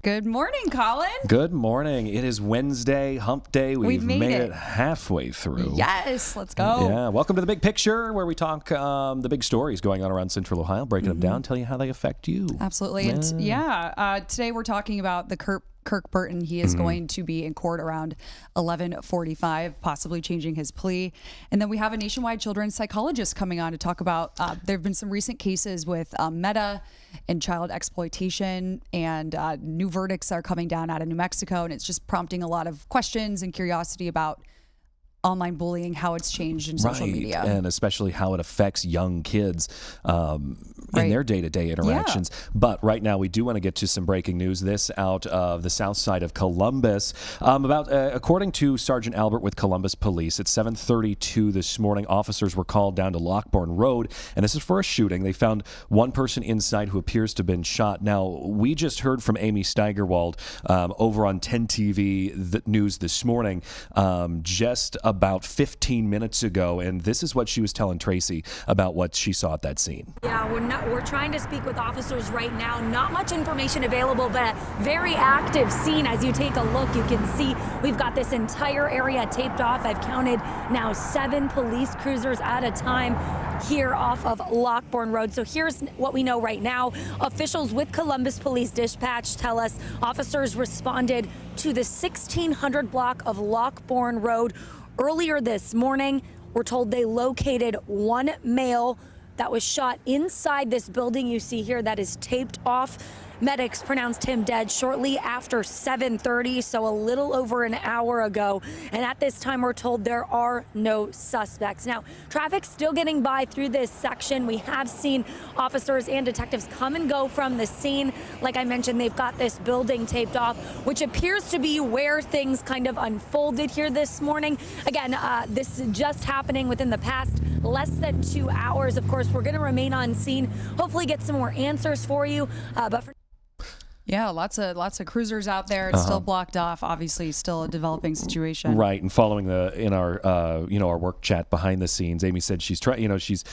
Good morning, Collin. Good morning. It is Wednesday, hump day. We've made it halfway through. Yes, let's go. Yeah, welcome to The Big Picture, where we talk the big stories going on around Central Ohio, breaking them down, tell you how they affect you. Absolutely. And today we're talking about the Kirkburton. He is going to be in court around 11:45, possibly changing his plea. And then we have a nationwide children's psychologist coming on to talk about, there have been some recent cases with Meta and child exploitation, and new verdicts are coming down out of New Mexico. And it's just prompting a lot of questions and curiosity about online bullying, how it's changed in social media. And especially how it affects young kids in their day-to-day interactions. Yeah. But right now, we do want to get to some breaking news. This out of the south side of Columbus. According to Sergeant Albert with Columbus Police, at 7:32 this morning, officers were called down to Lockbourne Road, and this is for a shooting. They found one person inside who appears to have been shot. Now, we just heard from Amy Steigerwald over on 10 TV News this morning, just about 15 minutes ago, and this is what she was telling Tracy about what she saw at that scene. Yeah, we're trying to speak with officers right now. Not much information available, but a very active scene. As you take a look, you can see we've got this entire area taped off. I've counted now 7 police cruisers at a time here off of Lockbourne Road. So here's what we know right now. Officials with Columbus Police Dispatch tell us officers responded to the 1600 block of Lockbourne Road earlier this morning. We're told they located one male that was shot inside this building you see here that is taped off. Medics pronounced him dead shortly after 7:30, so a little over an hour ago. And at this time, we're told there are no suspects. Now, traffic's still getting by through this section. We have seen officers and detectives come and go from the scene. Like I mentioned, they've got this building taped off, which appears to be where things kind of unfolded here this morning. Again, this is just happening within the past less than 2 hours. Of course, we're going to remain on scene, hopefully get some more answers for you. But for yeah, lots of cruisers out there. It's still blocked off. Obviously, still a developing situation. Right, and following in our our work chat behind the scenes, Amy said she's she's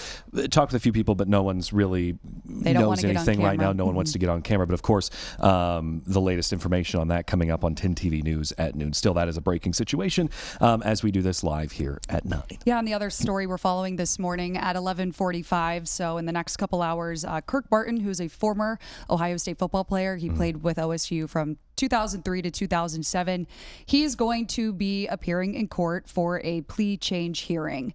talked with a few people, but no one's really knows anything right now. No one wants to get on camera. But of course, the latest information on that coming up on 10 TV News at noon. Still, that is a breaking situation as we do this live here at 9. Yeah, and the other story we're following this morning at 11:45. So in the next couple hours, Kirkburton, who's a former Ohio State football player, he played with OSU from 2003 to 2007. He is going to be appearing in court for a plea change hearing.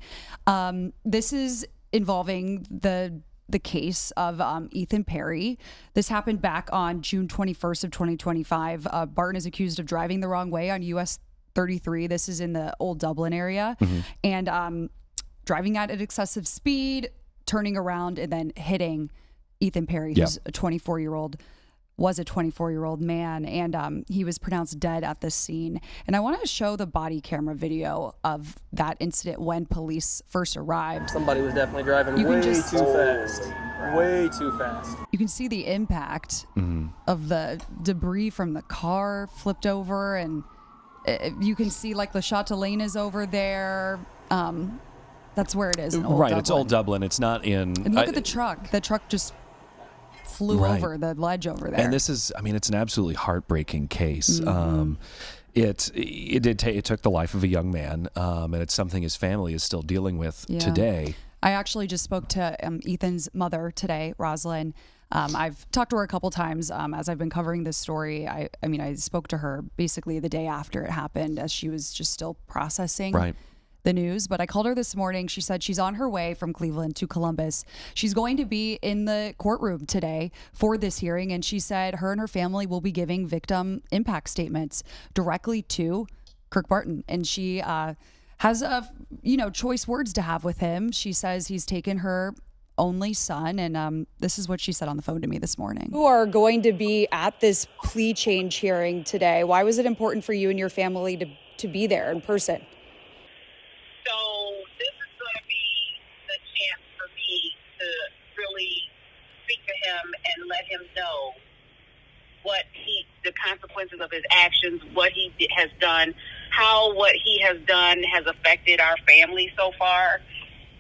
This is involving the case of Ethan Perry. This happened back on June 21st of 2025. Barton is accused of driving the wrong way on US 33. This is in the Old Dublin area. And driving at an excessive speed, turning around, and then hitting Ethan Perry, who's a 24-year-old man, and he was pronounced dead at the scene. And I want to show the body camera video of that incident when police first arrived. Somebody was definitely driving way too fast. Way too fast. You can see the impact of the debris from the car flipped over, and you can see like the Chateau Lane is over there. That's where it is in Old Dublin. It's Old Dublin. It's not in... And look at the truck. The truck just flew over the ledge over there. And this is, it's an absolutely heartbreaking case. It took the life of a young man, and it's something his family is still dealing with today. I actually just spoke to Ethan's mother today, Rosalind. I've talked to her a couple times as I've been covering this story. I spoke to her basically the day after it happened, as she was just still processing the news. But I called her this morning. She said she's on her way from Cleveland to Columbus. She's going to be in the courtroom today for this hearing, and she said her and her family will be giving victim impact statements directly to Kirkburton. And she has choice words to have with him. She says he's taken her only son, and this is what she said on the phone to me this morning. You are going to be at this plea change hearing today. Why was it important for you and your family to be there in person? So this is going to be the chance for me to really speak to him and let him know the consequences of his actions, what he has done, how what he has done has affected our family so far,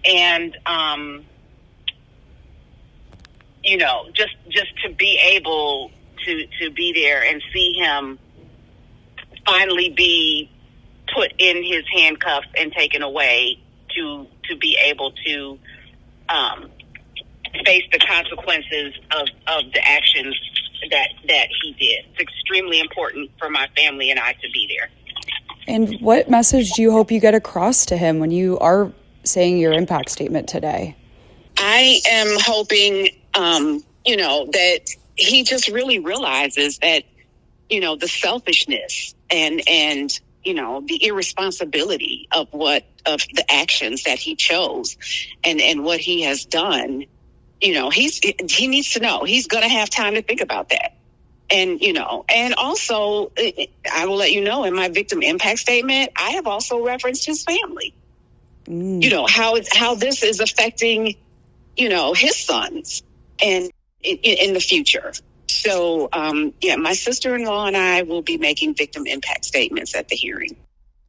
and just to be able to be there and see him finally be put in his handcuffs and taken away to be able to face the consequences of the actions that he did. It's extremely important for my family and I to be there. And what message do you hope you get across to him when you are saying your impact statement today? I am hoping, that he just really realizes that, the selfishness and the irresponsibility of the actions that he chose and what he has done. He needs to know he's going to have time to think about that. And also I will let you know in my victim impact statement, I have also referenced his family, how this is affecting, his sons and in the future. So, my sister-in-law and I will be making victim impact statements at the hearing.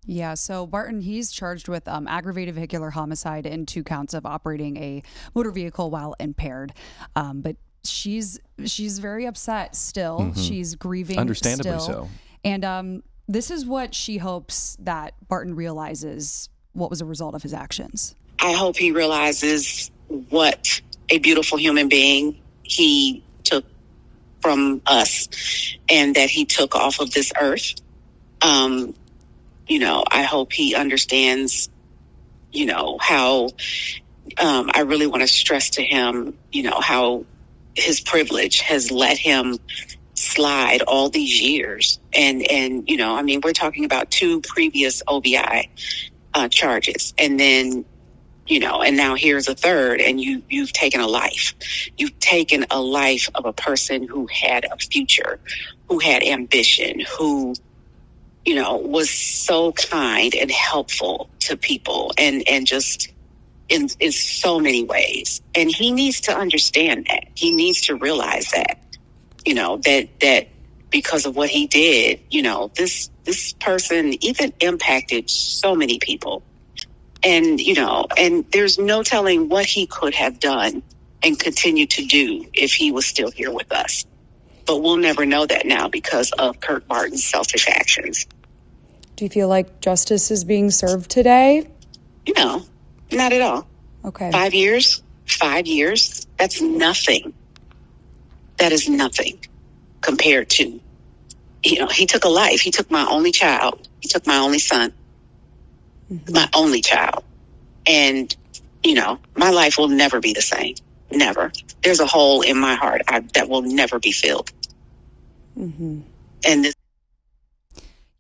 Yeah, so Barton, he's charged with aggravated vehicular homicide and 2 counts of operating a motor vehicle while impaired. But she's very upset still. Mm-hmm. She's grieving, understandably still. So. And this is what she hopes that Barton realizes what was a result of his actions. I hope he realizes what a beautiful human being he took from us and that he took off of this earth. I hope he understands, how I really want to stress to him, how his privilege has let him slide all these years. And we're talking about 2 previous OVI charges. And then, and now here's a third, and you've taken a life. You've taken a life of a person who had a future, who had ambition, who, was so kind and helpful to people and just in so many ways. And he needs to understand that. He needs to realize that, that because of what he did, this person even impacted so many people. And, and there's no telling what he could have done and continue to do if he was still here with us. But we'll never know that now because of Kirk Barton's selfish actions. Do you feel like justice is being served today? Not at all. Okay. 5 years, that's nothing. That is nothing compared to, he took a life. He took my only child. He took my only son, my only child. And, my life will never be the same. Never. There's a hole in my heart that will never be filled. Mm-hmm. And this.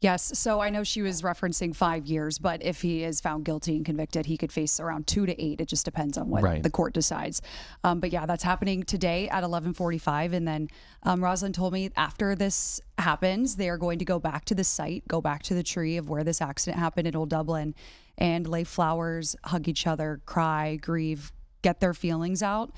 Yes, so I know she was referencing 5 years, but if he is found guilty and convicted, he could face around 2 to 8. It just depends on what the court decides. But yeah, that's happening today at 11:45. And then Rosalind told me after this happens, they are going to go back to the site, go back to the tree of where this accident happened in Old Dublin, and lay flowers, hug each other, cry, grieve, get their feelings out,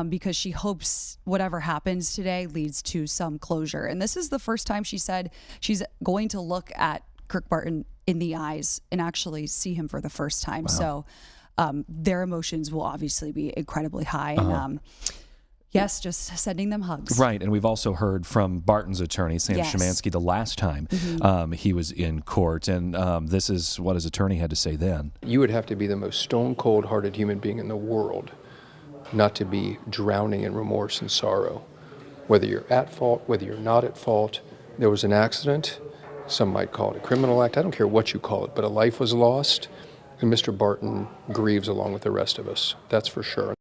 because she hopes whatever happens today leads to some closure. And this is the first time she said she's going to look at Kirk Barton in the eyes and actually see him for the first time. Wow. So their emotions will obviously be incredibly high. And yes, just sending them hugs. Right, and we've also heard from Barton's attorney, Sam Szymanski, the last time he was in court, and this is what his attorney had to say then. You would have to be the most stone-cold-hearted human being in the world not to be drowning in remorse and sorrow. Whether you're at fault, whether you're not at fault, there was an accident, some might call it a criminal act, I don't care what you call it, but a life was lost, and Mr. Barton grieves along with the rest of us, that's for sure.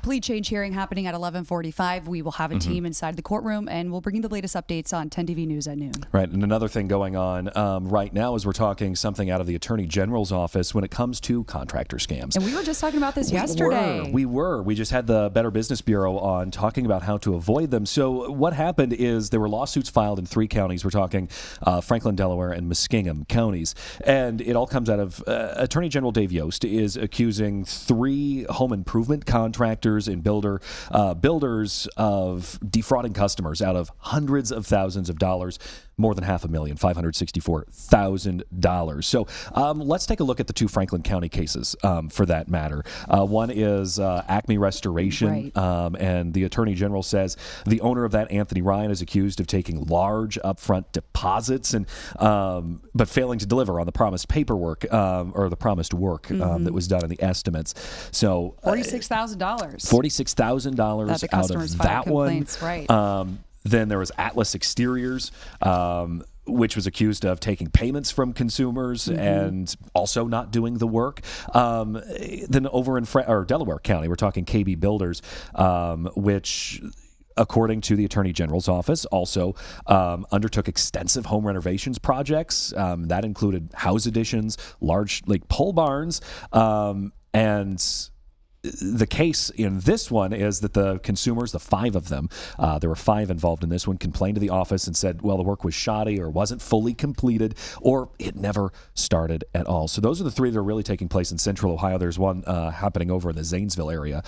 Plea change hearing happening at 11:45. We will have a team inside the courtroom, and we'll bring you the latest updates on 10 TV News at noon. Right, and another thing going on right now is we're talking something out of the Attorney General's office when it comes to contractor scams. And we were just talking about this yesterday. We were. We just had the Better Business Bureau on talking about how to avoid them. So what happened is there were lawsuits filed in 3 counties. We're talking Franklin, Delaware, and Muskingum counties. And it all comes out of Attorney General Dave Yost is accusing 3 home improvement contractors and builders of defrauding customers out of hundreds of thousands of dollars. more than $564,000, $564,000. So let's take a look at the two Franklin County cases for that matter. One is Acme Restoration, and the Attorney General says the owner of that, Anthony Ryan, is accused of taking large upfront deposits and but failing to deliver on the promised paperwork or the promised work that was done in the estimates. So $46,000. $46,000 out of that one. Right. Then there was Atlas Exteriors, which was accused of taking payments from consumers and also not doing the work. Then over in Delaware County, we're talking KB Builders, which, according to the Attorney General's office, also undertook extensive home renovations projects. That included house additions, large pole barns, and the case in this one is that the consumers, the 5 of them, there were 5 involved in this one, complained to the office and said, well, the work was shoddy or wasn't fully completed or it never started at all. So those are the 3 that are really taking place in Central Ohio. There's one happening over in the Zanesville area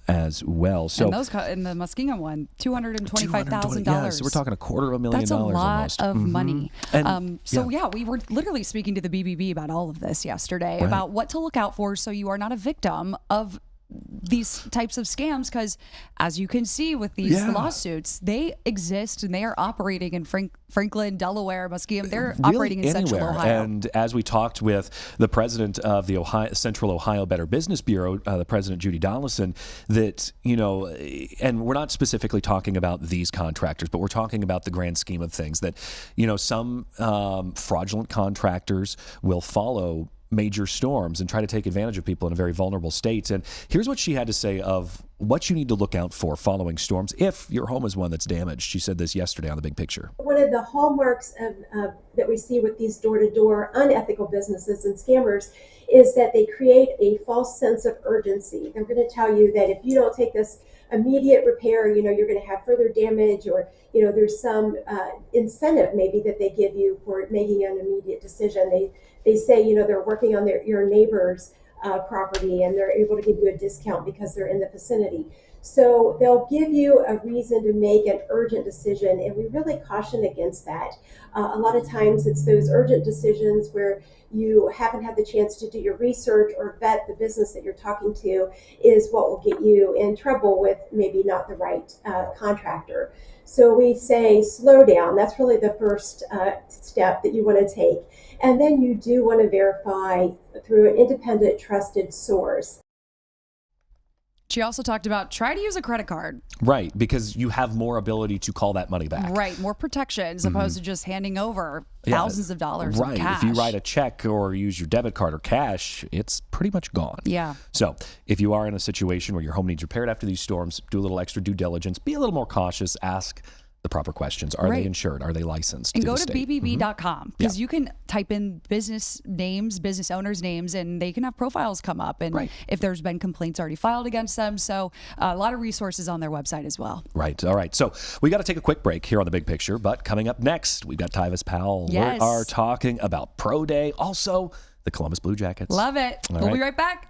as well. So and those in the Muskingum one, $225,000. Yeah, so we're talking $250,000 That's a lot almost. of money. And, we were literally speaking to the BBB about all of this yesterday, about what to look out for so you are not a victim of these types of scams, because as you can see with these lawsuits, they exist and they are operating in Franklin, Delaware, Muskingum. They're really operating in Central Ohio. And as we talked with the president of the Central Ohio Better Business Bureau, the president Judy Dollison, that, and we're not specifically talking about these contractors, but we're talking about the grand scheme of things, that, some fraudulent contractors will follow major storms and try to take advantage of people in a very vulnerable state. And here's what she had to say of what you need to look out for following storms if your home is one that's damaged. She said this yesterday on The Big Picture. One of the hallmarks that we see with these door-to-door unethical businesses and scammers is that they create a false sense of urgency. They're going to tell you that if you don't take this immediate repair, you're going to have further damage, or there's some incentive maybe that they give you for making an immediate decision. They say they're working on your neighbor's property and they're able to give you a discount because they're in the vicinity. So they'll give you a reason to make an urgent decision, and we really caution against that. A lot of times it's those urgent decisions where you haven't had the chance to do your research or vet the business that you're talking to is what will get you in trouble with maybe not the right contractor. So we say slow down. That's really the first step that you want to take. And then you do want to verify through an independent, trusted source. She also talked about try to use a credit card. Right, because you have more ability to call that money back. Right, more protection as opposed to just handing over thousands of dollars of cash. If you write a check or use your debit card or cash, it's pretty much gone. Yeah. So if you are in a situation where your home needs repaired after these storms, do a little extra due diligence, be a little more cautious, ask the proper questions. Are they insured? Are they licensed? And go to bbb.com because you can type in business names, business owners' names, and they can have profiles come up. And if there's been complaints already filed against them. So a lot of resources on their website as well. Right. All right. So we got to take a quick break here on The Big Picture. But coming up next, we've got Tyvis Powell. Yes. We are talking about Pro Day. Also, the Columbus Blue Jackets. Love it. We'll be right back.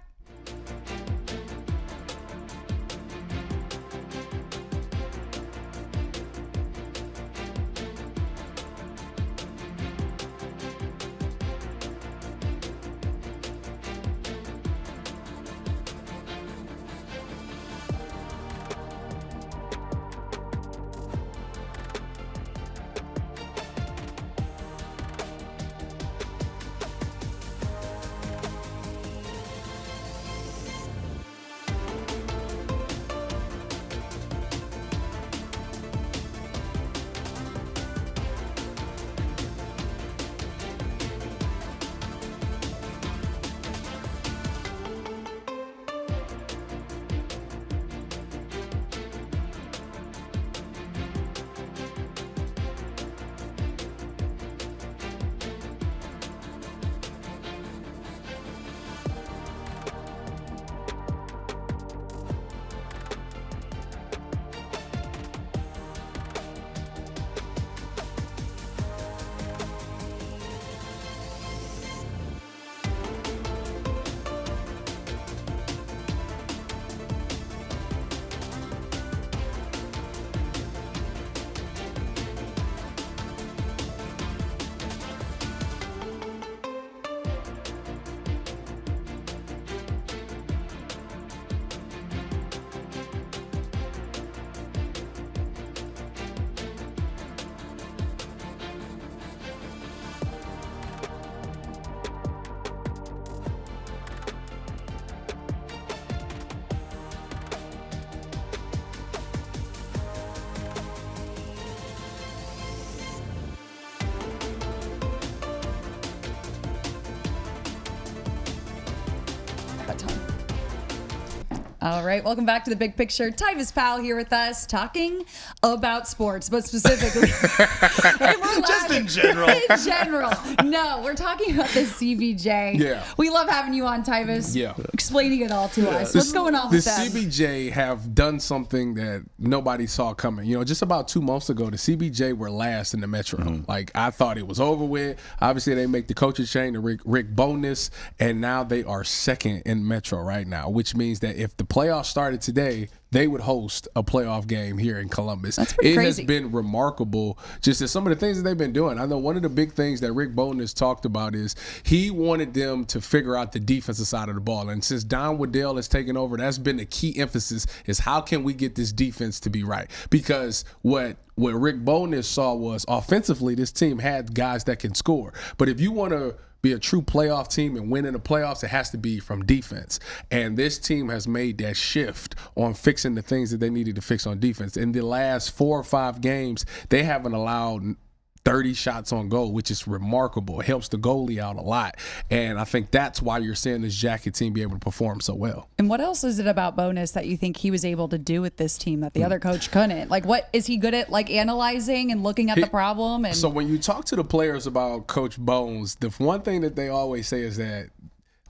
All right, welcome back to The Big Picture. Tyvis Powell here with us, talking about sports, but specifically, just in general. In general, no, we're talking about the CBJ. Yeah, we love having you on, Tyvis. Yeah, explaining it all to us. What's going on with them? The CBJ have done something that nobody saw coming. You know, just about 2 months ago, the CBJ were last in the Metro. Like, I thought it was over with. Obviously, they make the coaching change to Rick Bonus, and now they are second in Metro right now, which means that if the playoffs started today, they would host a playoff game here in Columbus. That's pretty crazy. Has been remarkable, just as some of the things that they've been doing. I know one of the big things that Rick Bonus talked about is he wanted them to figure out the defensive side of the ball. And since Don Waddell has taken over, that's been the key emphasis, is how can we get this defense to be right? Because what Rick Bonus saw was offensively, this team had guys that can score. But if you want to be a true playoff team and win in the playoffs, it has to be from defense. And this team has made that shift on fixing the things that they needed to fix on defense. In the last 4 or 5 games, they haven't allowed 30 shots on goal, which is remarkable. It helps the goalie out a lot. And I think that's why you're seeing this Jacket team be able to perform so well. And what else is it about Bonus that you think he was able to do with this team that the other coach couldn't? Like, what is he good at, like, analyzing and looking at the problem? And so when you talk to the players about Coach Bones, the one thing that they always say is that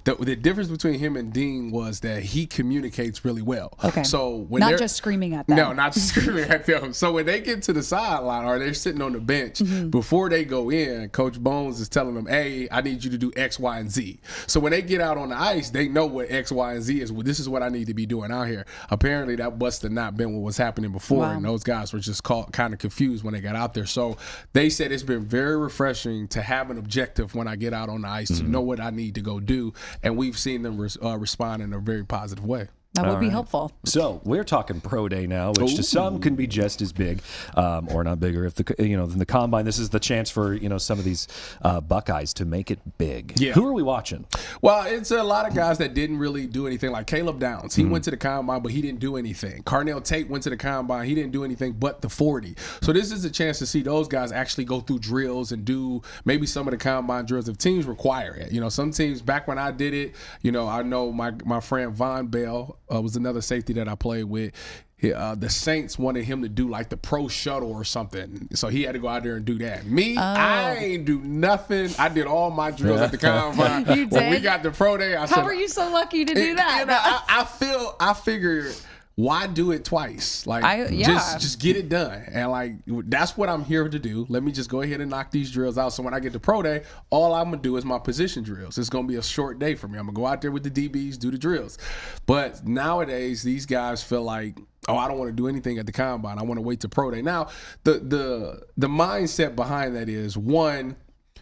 the difference between him and Dean was that he communicates really well. Okay. So when not just screaming at them. No, not just screaming at them. So when they get to the sideline or they're sitting on the bench, before they go in, Coach Bones is telling them, hey, I need you to do X, Y, and Z. So when they get out on the ice, they know what X, Y, and Z is. Well, this is what I need to be doing out here. Apparently that must have not been what was happening before. Wow. And those guys were just kind of confused when they got out there. So they said it's been very refreshing to have an objective when I get out on the ice, to know what I need to go do. And we've seen them respond in a very positive way. That would be helpful. So we're talking pro day now, which to some can be just as big, or not bigger. If than the combine, this is the chance for some of these Buckeyes to make it big. Yeah. Who are we watching? Well, it's a lot of guys that didn't really do anything. Like Caleb Downs, he went to the combine, but he didn't do anything. Carnell Tate went to the combine, he didn't do anything but the 40. So this is a chance to see those guys actually go through drills and do maybe some of the combine drills if teams require it. Some teams, back when I did it, I know my friend Von Bell was another safety that I played with. The Saints wanted him to do like the pro shuttle or something, so he had to go out there and do that. I ain't do nothing. I did all my drills at the combine. You did? When we got the pro day, I said, how are you so lucky to do that? I figured, why do it twice? Like, just get it done. And like, that's what I'm here to do. Let me just go ahead and knock these drills out. So when I get to pro day, all I'm gonna do is my position drills. It's gonna be a short day for me. I'm gonna go out there with the DBs, do the drills. But nowadays, these guys feel like, oh, I don't want to do anything at the combine. I want to wait to pro day. Now, the mindset behind that is, one,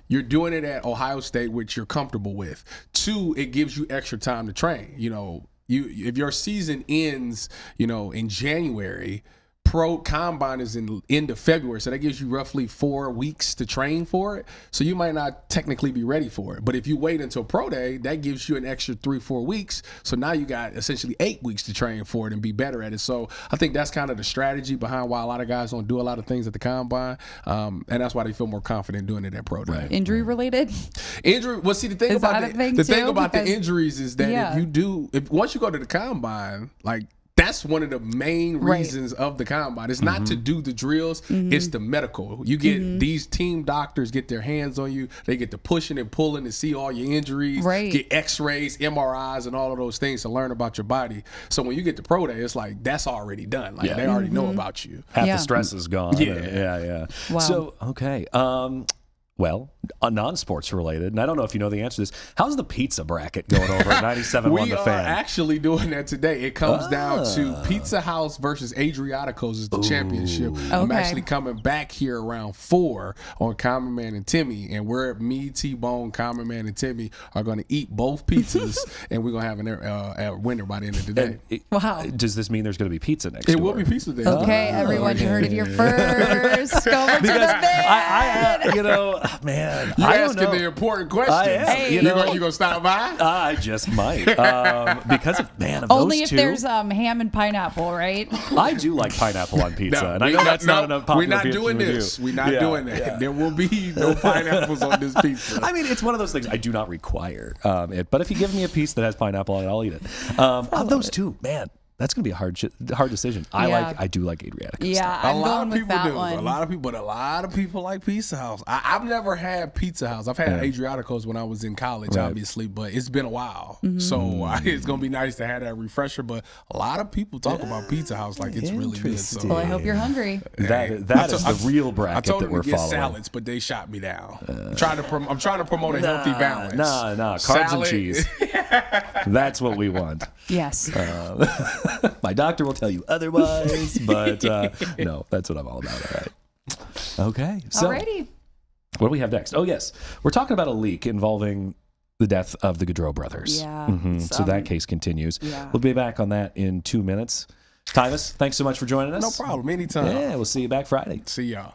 you're doing it at Ohio State, which you're comfortable with. 2, it gives you extra time to train. If your season ends, in January, pro combine is in end of February, so that gives you roughly 4 weeks to train for it. So you might not technically be ready for it, but if you wait until pro day, that gives you an extra 3-4 weeks. So now you got essentially 8 weeks to train for it and be better at it. So I think that's kind of the strategy behind why a lot of guys don't do a lot of things at the combine, and that's why they feel more confident doing it at pro day. Right. Injury related? Well, see, the thing about the injuries is that once you go to the combine, like, that's one of the main reasons of the combine. It's not to do the drills, it's the medical. You get these team doctors get their hands on you. They get to pushing and pulling to see all your injuries, get x-rays, MRIs, and all of those things to learn about your body. So when you get to pro day, it's like, that's already done. Like, they already know about you. Half the stress is gone. Yeah. Wow. So, okay. Well, non-sports related, and I don't know if you know the answer to this. How's the pizza bracket going over at 97.1 The Fan? We are actually doing that today. It comes down to Pizza House versus Adriatico's is the championship. I'm actually coming back here around 4 on Common Man and Timmy, and me, T-Bone, Common Man, and Timmy are going to eat both pizzas, and we're going to have a winner by the end of the day. Wow. Does this mean there's going to be pizza next It door? will be pizza day. Okay, everyone, you heard it here first. Go over to the bed. Man, you're I don't asking know. the important questions. I am. Hey. You gonna stop by? I just might. Because of only those if there's ham and pineapple, right? I do like pineapple on pizza, and I know that's not enough. We're not doing this. We're not doing that. Yeah. There will be no pineapples on this pizza. I mean, it's one of those things I do not require it, but if you give me a piece that has pineapple on it, I'll eat it. Of those two, man. That's going to be a hard decision. I do like Adriatic. Yeah, a lot of people do. A lot of people like Pizza House. I've never had Pizza House. I've had Adriaticos when I was in college, obviously, but it's been a while. So it's going to be nice to have that refresher. But a lot of people talk about Pizza House like it's really good. So. Well, I hope you're hungry. That is the real bracket that we're following. I told them to get salads, but they shot me down. I'm trying to promote a healthy balance. Carbs and cheese. That's what we want. Yes. My doctor will tell you otherwise, but no, that's what I'm all about. All right. Okay. So, alrighty. What do we have next? Oh, yes. We're talking about a leak involving the death of the Gaudreau brothers. Yeah. So that case continues. Yeah. We'll be back on that in 2 minutes. Tyvis, thanks so much for joining us. No problem. Anytime. Yeah, we'll see you back Friday. See y'all.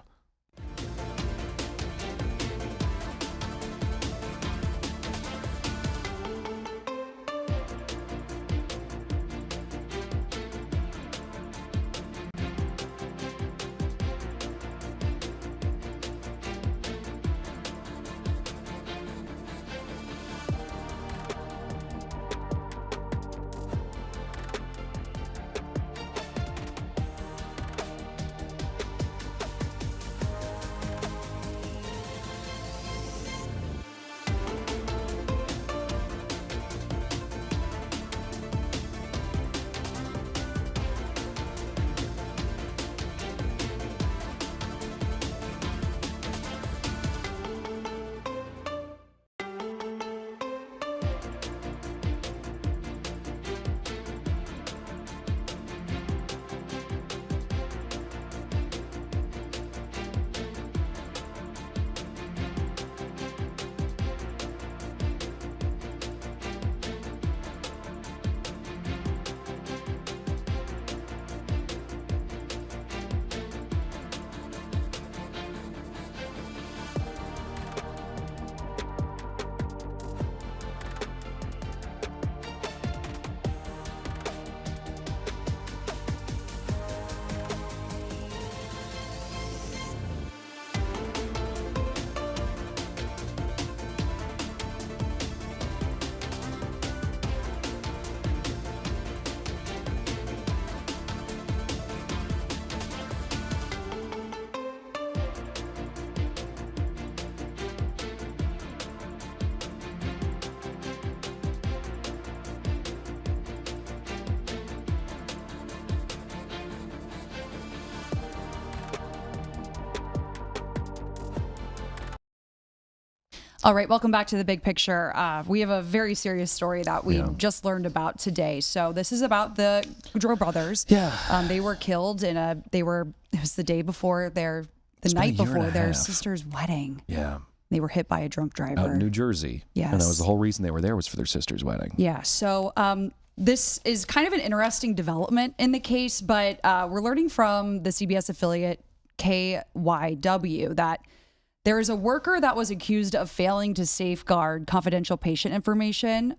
All right, welcome back to The Big Picture. We have a very serious story that we just learned about today. So this is about the Gaudreau brothers. Yeah. They were killed it was the day before the night before their sister's wedding. Yeah. They were hit by a drunk driver. Out in New Jersey. Yes. And that was the whole reason they were there, was for their sister's wedding. Yeah. So this is kind of an interesting development in the case, but we're learning from the CBS affiliate KYW that there is a worker that was accused of failing to safeguard confidential patient information,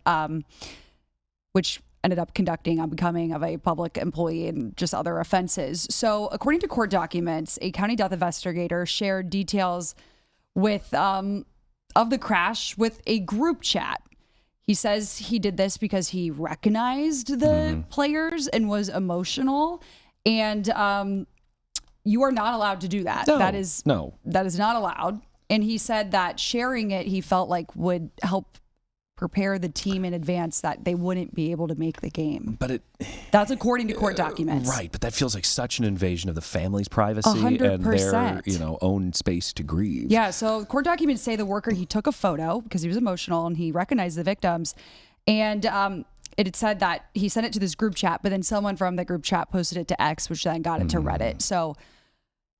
which ended up conducting unbecoming of a public employee and just other offenses. So according to court documents, a county death investigator shared details of the crash with a group chat. He says he did this because he recognized the players and was emotional. And you are not allowed to do that. That is not allowed. And he said that sharing it, he felt like would help prepare the team in advance that they wouldn't be able to make the game. But that's according to court documents. Right, but that feels like such an invasion of the family's privacy 100%. and their, own space to grieve. Yeah, so court documents say the worker, he took a photo because he was emotional and he recognized the victims. And it had said that he sent it to this group chat, but then someone from the group chat posted it to X, which then got it to Reddit. So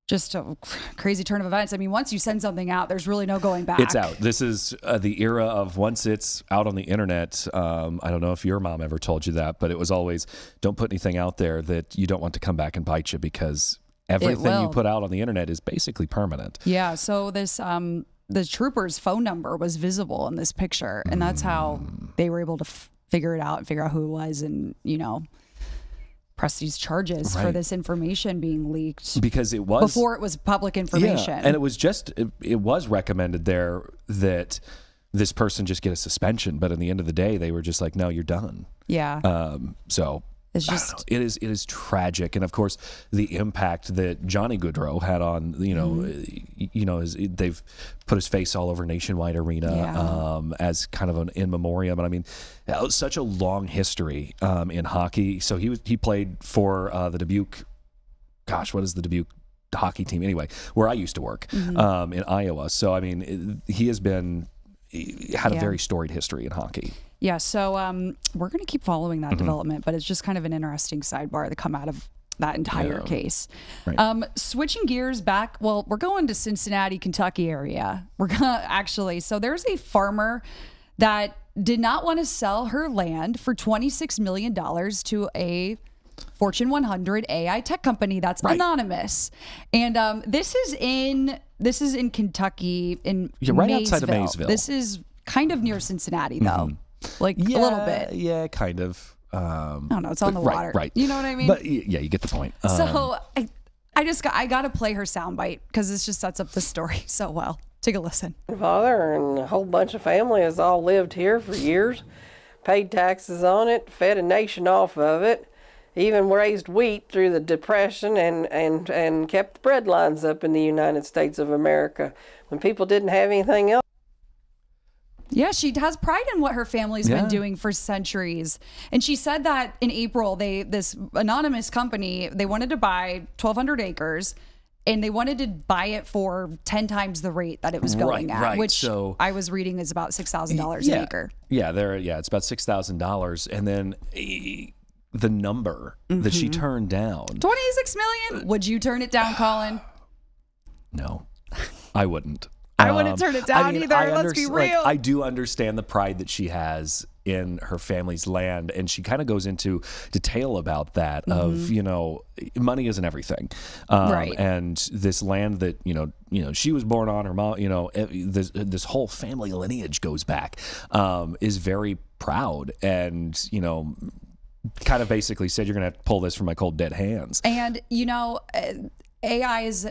just a crazy turn of events. I mean, once you send something out, there's really no going back. It's out. This is the era of once it's out on the internet. I don't know if your mom ever told you that, but it was always, don't put anything out there that you don't want to come back and bite you, because everything you put out on the internet is basically permanent. Yeah. So this, the trooper's phone number was visible in this picture, and that's how they were able to figure it out and figure out who it was, and press these charges for this information being leaked, because it was before it was public information. Yeah, and it was just it was recommended there that this person just get a suspension, but in the end of the day, they were just like, no, you're done. Yeah. So It's just it is tragic, and of course the impact that Johnny Goodrow had on they've put his face all over Nationwide Arena as kind of an in memoriam. And I mean, that was such a long history in hockey. So he played for the Dubuque. Gosh, what is the Dubuque hockey team anyway? Where I used to work in Iowa. So I mean, he had a very storied history in hockey. Yeah, so we're going to keep following that development, but it's just kind of an interesting sidebar to come out of that entire case. Right. Switching gears back, well, we're going to Cincinnati, Kentucky area. We're going to actually, so there's a farmer that did not want to sell her land for $26 million to a Fortune 100 AI tech company that's anonymous. And this is in Kentucky, in right outside of Maysville. This is kind of near Cincinnati, though. Like a little bit. Yeah, kind of. I don't know. It's on the water. Right. You know what I mean? But yeah, you get the point. So I got to play her soundbite because this just sets up the story so well. Take a listen. My father and a whole bunch of family has all lived here for years, paid taxes on it, fed a nation off of it, even raised wheat through the Depression and kept the bread lines up in the United States of America when people didn't have anything else. Yeah, she has pride in what her family's been doing for centuries. And she said that in April, this anonymous company, they wanted to buy 1,200 acres and they wanted to buy it for 10 times the rate that it was going at, which I was reading is about $6,000 an acre. Yeah, it's about $6,000. And then the number that she turned down. $26 million. Would you turn it down, Collin? No, I wouldn't. I wouldn't turn it down either. Let's be real. I do understand the pride that she has in her family's land, and she kind of goes into detail about that. Of money isn't everything, and this land that she was born on, her mom, this whole family lineage goes back, is very proud, and kind of basically said, "You're going to pull this from my cold dead hands." And AI is,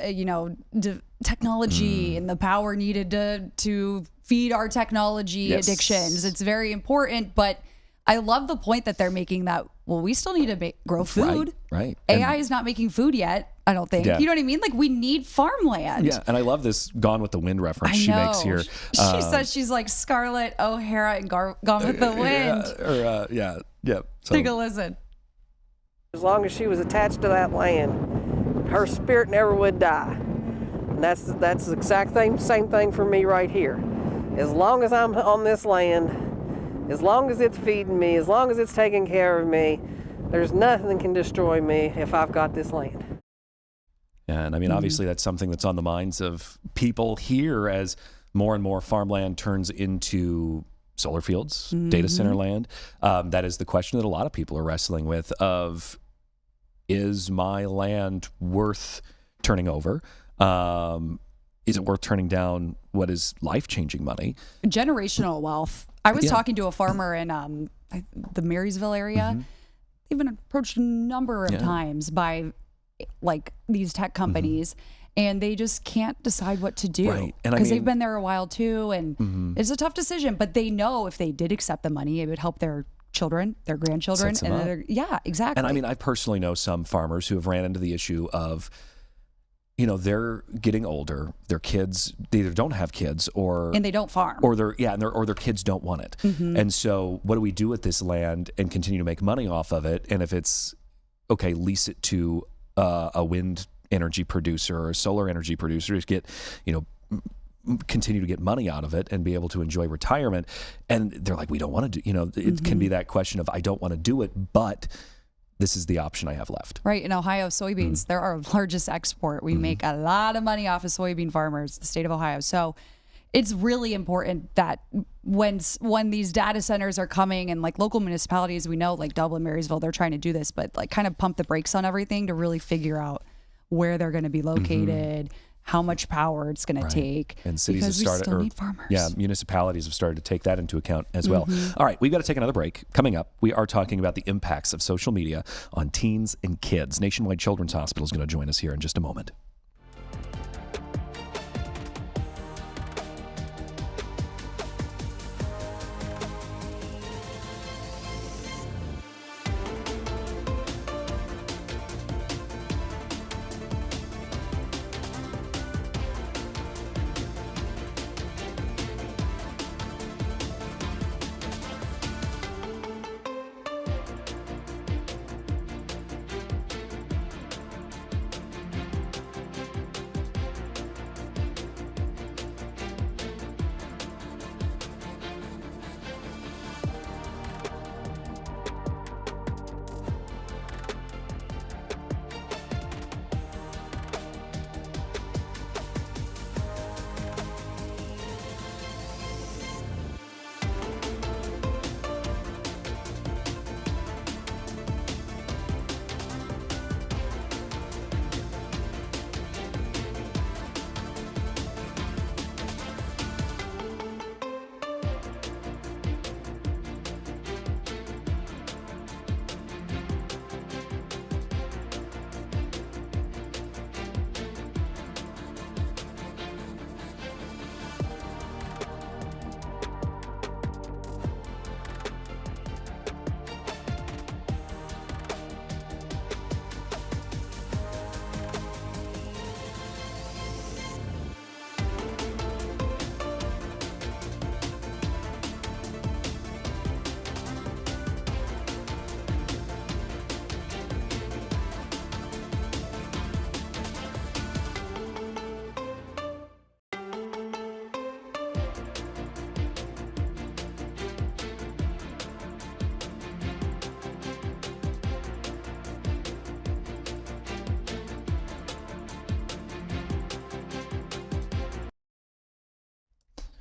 technology and the power needed to feed our technology addictions. It's very important, but I love the point that they're making that, well, we still need to grow food. Right. AI is not making food yet, I don't think. Yeah. You know what I mean? Like, we need farmland. Yeah, and I love this Gone with the Wind reference she makes here. She says she's like Scarlett O'Hara and Gone with the Wind. So, take a listen. As long as she was attached to that land, her spirit never would die. And that's the exact same thing for me right here. As long as I'm on this land, as long as it's feeding me, as long as it's taking care of me, there's nothing that can destroy me if I've got this land. And I mean, obviously that's something that's on the minds of people here as more and more farmland turns into solar fields, data center land. That is the question that a lot of people are wrestling with of, is my land worth turning over? Is it worth turning down what is life-changing money? Generational wealth. I was talking to a farmer in the Marysville area. They've been approached a number of times by like these tech companies, and they just can't decide what to do because they've been there a while too, and it's a tough decision. But they know if they did accept the money, it would help their children, their grandchildren, and exactly. And I mean, I personally know some farmers who have ran into the issue of, they're getting older, their kids, they either don't have kids and they don't farm, or their kids don't want it. And so what do we do with this land and continue to make money off of it? And if it's okay, lease it to a wind energy producer or a solar energy producer to get, continue to get money out of it and be able to enjoy retirement. And they're like, we don't want to do, it can be that question of, I don't want to do it, but this is the option I have left. Right. In Ohio, soybeans, they're our largest export. We make a lot of money off of soybean farmers, the state of Ohio. So it's really important that when these data centers are coming, and like local municipalities, we know like Dublin, Marysville, they're trying to do this, but like kind of pump the brakes on everything to really figure out where they're going to be located, how much power it's going to take. And cities have started, we still need farmers. Yeah, municipalities have started to take that into account as well. All right, we've got to take another break. Coming up, we are talking about the impacts of social media on teens and kids. Nationwide Children's Hospital is going to join us here in just a moment.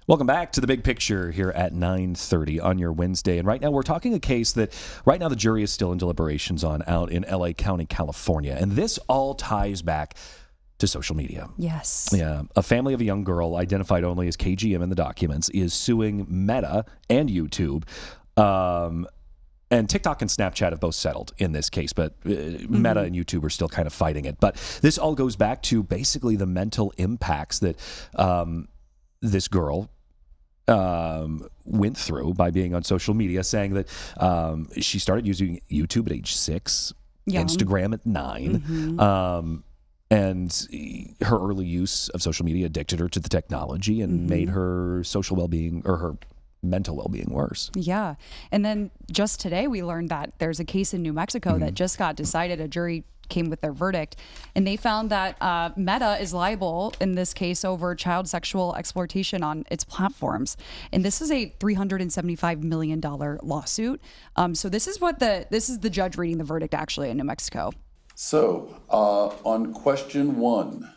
Welcome back to The Big Picture here at 9:30 on your Wednesday. And right now we're talking a case that right now the jury is still in deliberations on out in LA County, California. And this all ties back to social media. Yes. Yeah. A family of a young girl identified only as KGM in the documents is suing Meta and YouTube. And TikTok and Snapchat have both settled in this case, but Meta and YouTube are still kind of fighting it. But this all goes back to basically the mental impacts that this girl went through by being on social media, saying that she started using YouTube at age 6, Instagram at 9, and her early use of social media addicted her to the technology and made her social well-being or her mental well-being worse. Yeah. And then just today we learned that there's a case in New Mexico that just got decided. A jury came with their verdict, and they found that Meta is liable in this case over child sexual exploitation on its platforms. And this is a $375 million lawsuit. So this is the judge reading the verdict actually in New Mexico. So on question 1,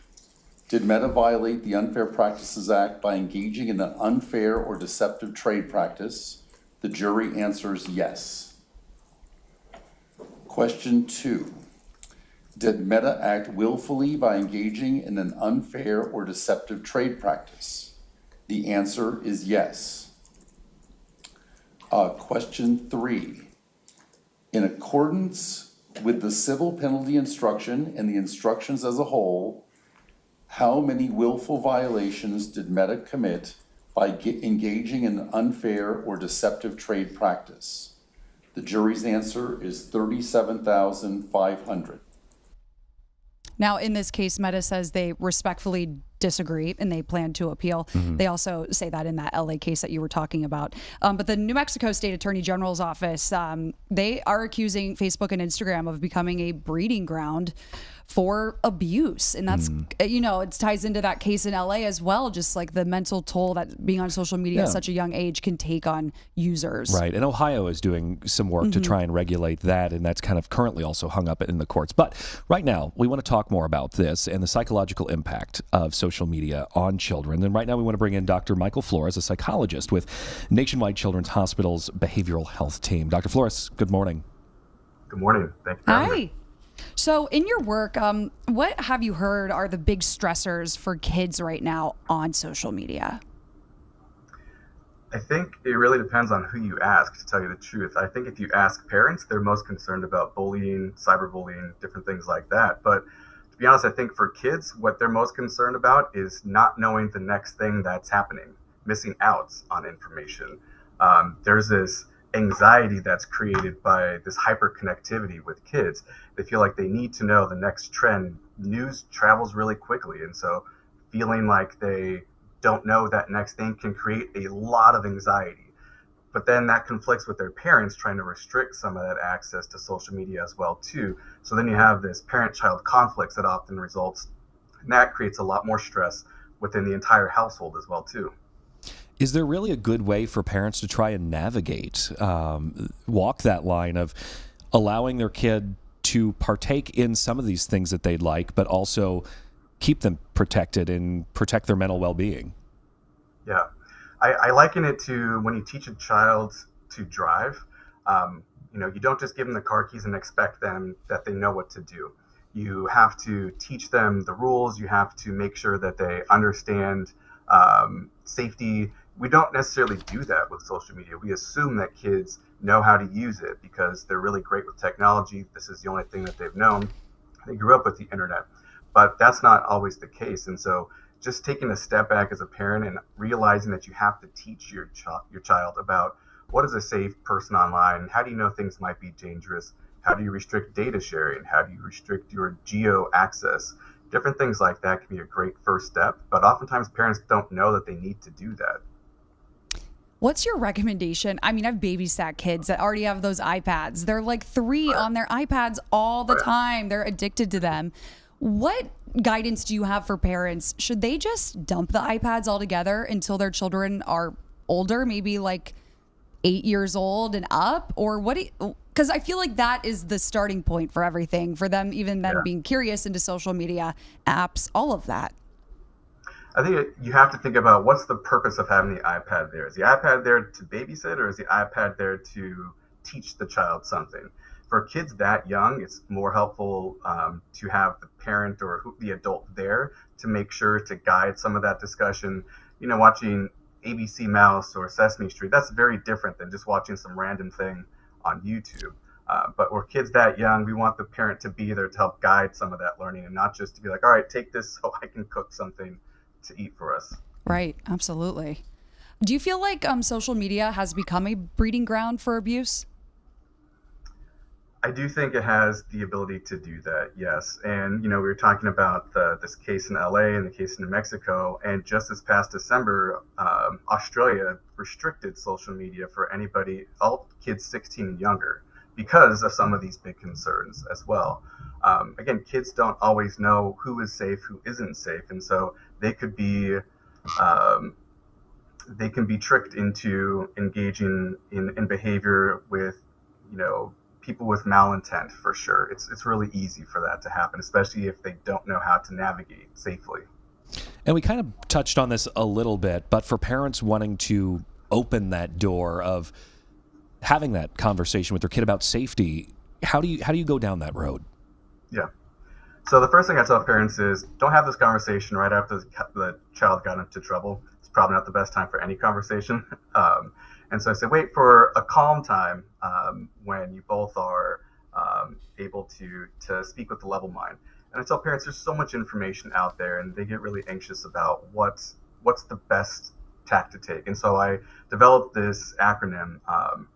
did Meta violate the Unfair Practices Act by engaging in an unfair or deceptive trade practice? The jury answers yes. Question 2. Did Meta act willfully by engaging in an unfair or deceptive trade practice? The answer is yes. Question 3. In accordance with the civil penalty instruction and the instructions as a whole, how many willful violations did Meta commit by engaging in an unfair or deceptive trade practice? The jury's answer is 37,500. Now, in this case, Meta says they respectfully disagree and they plan to appeal. They also say that in that LA case that you were talking about. But the New Mexico State Attorney General's office, they are accusing Facebook and Instagram of becoming a breeding ground for abuse. And that's, it ties into that case in LA as well, just like the mental toll that being on social media at such a young age can take on users. Right. And Ohio is doing some work to try and regulate that. And that's kind of currently also hung up in the courts. But right now, we want to talk more about this and the psychological impact of social media on children. And right now, we want to bring in Dr. Michael Flores, a psychologist with Nationwide Children's Hospital's behavioral health team. Dr. Flores, good morning. Good morning. Thank you for having me. So in your work, what have you heard are the big stressors for kids right now on social media? I think it really depends on who you ask, to tell you the truth. I think if you ask parents, they're most concerned about bullying, cyberbullying, different things like that. But to be honest, I think for kids, what they're most concerned about is not knowing the next thing that's happening, missing out on information. There's this anxiety that's created by this hyperconnectivity with kids. They feel like they need to know the next trend. News travels really quickly, and so feeling like they don't know that next thing can create a lot of anxiety. But then that conflicts with their parents trying to restrict some of that access to social media as well too. So then you have this parent-child conflicts that often results, and that creates a lot more stress within the entire household as well too. Is there really a good way for parents to try and navigate, walk that line of allowing their kid to partake in some of these things that they'd like, but also keep them protected and protect their mental well-being? Yeah, I liken it to when you teach a child to drive. You don't just give them the car keys and expect them that they know what to do. You have to teach them the rules. You have to make sure that they understand safety. We don't necessarily do that with social media. We assume that kids know how to use it because they're really great with technology. This is the only thing that they've known. They grew up with the internet, but that's not always the case. And so just taking a step back as a parent and realizing that you have to teach your child about what is a safe person online, how do you know things might be dangerous, how do you restrict data sharing, how do you restrict your geo access, different things like that can be a great first step. But oftentimes parents don't know that they need to do that. What's your recommendation? I mean, I've babysat kids that already have those iPads. They're like 3 on their iPads all the time. They're addicted to them. What guidance do you have for parents? Should they just dump the iPads altogether until their children are older, maybe like 8 years old and up? Or what? Because I feel like that is the starting point for everything, for them, even then being curious into social media, apps, all of that. I think you have to think about what's the purpose of having the iPad there. Is the iPad there to babysit, or is the iPad there to teach the child something? For kids that young, it's more helpful to have the parent or the adult there to make sure to guide some of that discussion. You know, watching ABC Mouse or Sesame Street, that's very different than just watching some random thing on YouTube. But we're kids that young, we want the parent to be there to help guide some of that learning and not just to be like, all right, take this so I can cook something to eat for us. Right, absolutely. Do you feel like social media has become a breeding ground for abuse? I do think it has the ability to do that, yes. And, you know, we were talking about this case in LA and the case in New Mexico, and just this past December, Australia restricted social media for anybody, all kids 16 and younger, because of some of these big concerns as well. Again, kids don't always know who is safe, who isn't safe, and so they could be they can be tricked into engaging in behavior with, you know, people with malintent for sure. It's really easy for that to happen, especially if they don't know how to navigate safely. And we kind of touched on this a little bit, but for parents wanting to open that door of having that conversation with their kid about safety, how do you go down that road? Yeah. So the first thing I tell parents is don't have this conversation right after the child got into trouble. It's probably not the best time for any conversation. And so I say, wait for a calm time when you both are able to speak with a level mind. And I tell parents there's so much information out there, and they get really anxious about what's the best tack to take. And so I developed this acronym